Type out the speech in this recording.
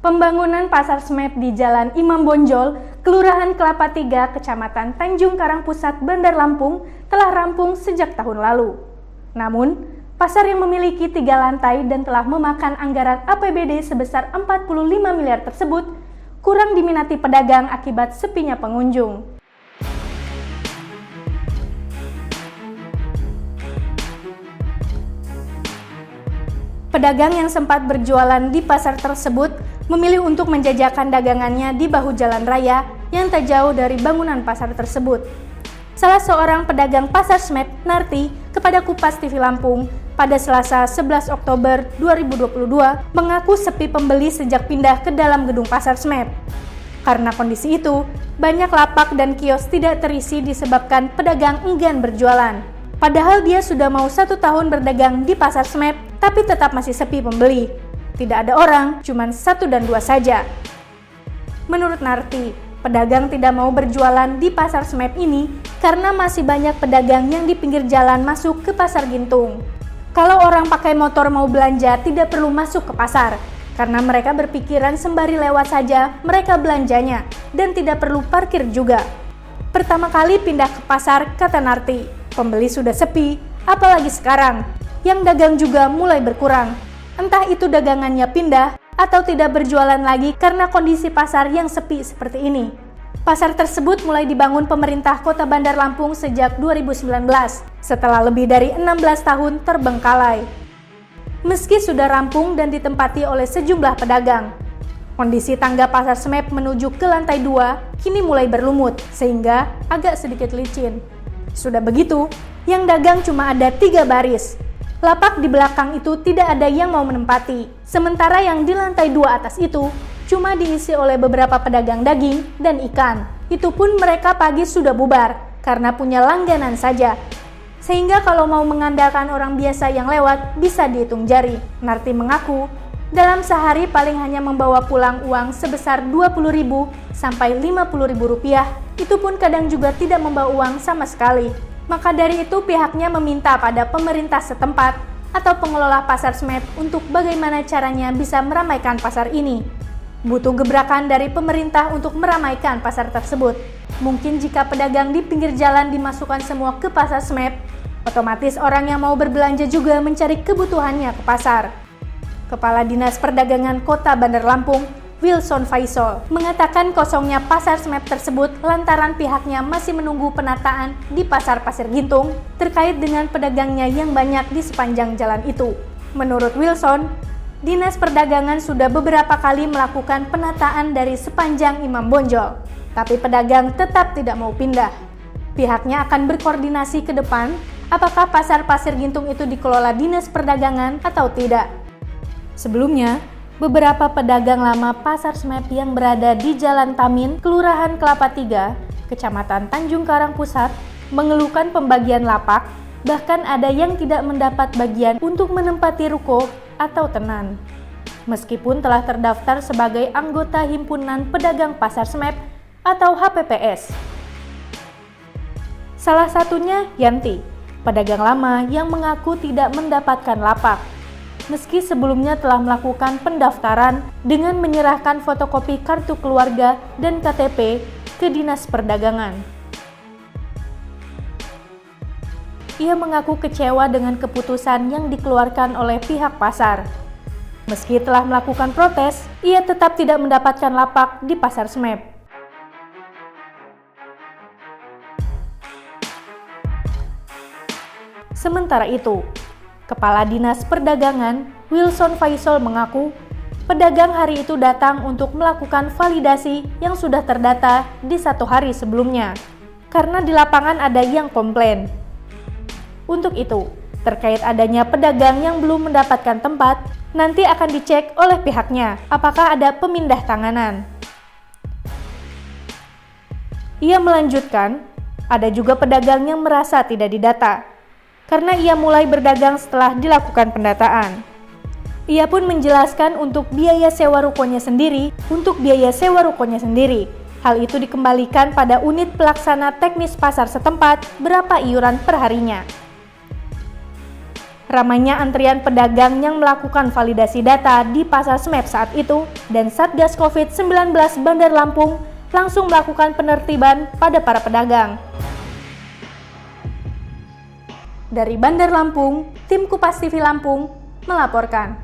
Pembangunan Pasar Smep di Jalan Imam Bonjol, Kelurahan Kelapa 3, Kecamatan Tanjung Karang Pusat, Bandar Lampung telah rampung sejak tahun lalu. Namun, pasar yang memiliki 3 lantai dan telah memakan anggaran APBD sebesar 45 miliar tersebut kurang diminati pedagang akibat sepinya pengunjung. Pedagang yang sempat berjualan di pasar tersebut memilih untuk menjajakan dagangannya di bahu jalan raya yang tak jauh dari bangunan pasar tersebut. Salah seorang pedagang pasar Smep, Narti, kepada Kupas TV Lampung pada Selasa 11 Oktober 2022 mengaku sepi pembeli sejak pindah ke dalam gedung pasar Smep. Karena kondisi itu, banyak lapak dan kios tidak terisi disebabkan pedagang enggan berjualan. Padahal dia sudah mau 1 tahun berdagang di pasar Smep, tapi tetap masih sepi pembeli. Tidak ada orang, cuma 1 dan 2 saja. Menurut Narti, pedagang tidak mau berjualan di pasar Smep ini karena masih banyak pedagang yang di pinggir jalan masuk ke pasar Gintung. Kalau orang pakai motor mau belanja tidak perlu masuk ke pasar, karena mereka berpikiran sembari lewat saja mereka belanjanya dan tidak perlu parkir juga. Pertama kali pindah ke pasar, kata Narti, pembeli sudah sepi, apalagi sekarang. Yang dagang juga mulai berkurang. Entah itu dagangannya pindah atau tidak berjualan lagi karena kondisi pasar yang sepi seperti ini. Pasar tersebut mulai dibangun pemerintah Kota Bandar Lampung sejak 2019, setelah lebih dari 16 tahun terbengkalai. Meski sudah rampung dan ditempati oleh sejumlah pedagang, kondisi tangga pasar Smep menuju ke lantai 2 kini mulai berlumut sehingga agak sedikit licin. Sudah begitu, yang dagang cuma ada 3 baris. Lapak di belakang itu tidak ada yang mau menempati, sementara yang di lantai 2 atas itu cuma diisi oleh beberapa pedagang daging dan ikan. Itu pun mereka pagi sudah bubar karena punya langganan saja. Sehingga kalau mau mengandalkan orang biasa yang lewat bisa dihitung jari. Narti mengaku, dalam sehari paling hanya membawa pulang uang sebesar Rp20.000 sampai Rp50.000. Itu pun kadang juga tidak membawa uang sama sekali. Maka dari itu pihaknya meminta pada pemerintah setempat atau pengelola pasar Smep untuk bagaimana caranya bisa meramaikan pasar ini. Butuh gebrakan dari pemerintah untuk meramaikan pasar tersebut. Mungkin jika pedagang di pinggir jalan dimasukkan semua ke pasar Smep, otomatis orang yang mau berbelanja juga mencari kebutuhannya ke pasar. Kepala Dinas Perdagangan Kota Bandar Lampung, Wilson Faisal, mengatakan kosongnya pasar Smep tersebut lantaran pihaknya masih menunggu penataan di pasar Pasir Gintung terkait dengan pedagangnya yang banyak di sepanjang jalan itu. Menurut Wilson, Dinas Perdagangan sudah beberapa kali melakukan penataan dari sepanjang Imam Bonjol, tapi pedagang tetap tidak mau pindah. Pihaknya akan berkoordinasi ke depan apakah pasar Pasir Gintung itu dikelola Dinas Perdagangan atau tidak. Sebelumnya, beberapa pedagang lama pasar Smep yang berada di Jalan Tamin, Kelurahan Kelapa 3, Kecamatan Tanjung Karang Pusat, mengeluhkan pembagian lapak, bahkan ada yang tidak mendapat bagian untuk menempati ruko atau tenan. Meskipun telah terdaftar sebagai anggota Himpunan Pedagang Pasar Smep atau HPPS. Salah satunya Yanti, pedagang lama yang mengaku tidak mendapatkan lapak. Meski sebelumnya telah melakukan pendaftaran dengan menyerahkan fotokopi kartu keluarga dan KTP ke Dinas Perdagangan. Ia mengaku kecewa dengan keputusan yang dikeluarkan oleh pihak pasar. Meski telah melakukan protes, ia tetap tidak mendapatkan lapak di pasar Smep. Sementara itu, Kepala Dinas Perdagangan, Wilson Faisal mengaku, pedagang hari itu datang untuk melakukan validasi yang sudah terdata di 1 hari sebelumnya, karena di lapangan ada yang komplain. Untuk itu, terkait adanya pedagang yang belum mendapatkan tempat, nanti akan dicek oleh pihaknya apakah ada pemindah tanganan. Ia melanjutkan, ada juga pedagang yang merasa tidak didata, karena ia mulai berdagang setelah dilakukan pendataan. Ia pun menjelaskan untuk biaya sewa rukonya sendiri, Hal itu dikembalikan pada unit pelaksana teknis pasar setempat berapa iuran perharinya. Ramainya antrian pedagang yang melakukan validasi data di Pasar Smep saat itu dan Satgas COVID-19 Bandar Lampung langsung melakukan penertiban pada para pedagang. Dari Bandar Lampung, tim Kupas TV Lampung melaporkan.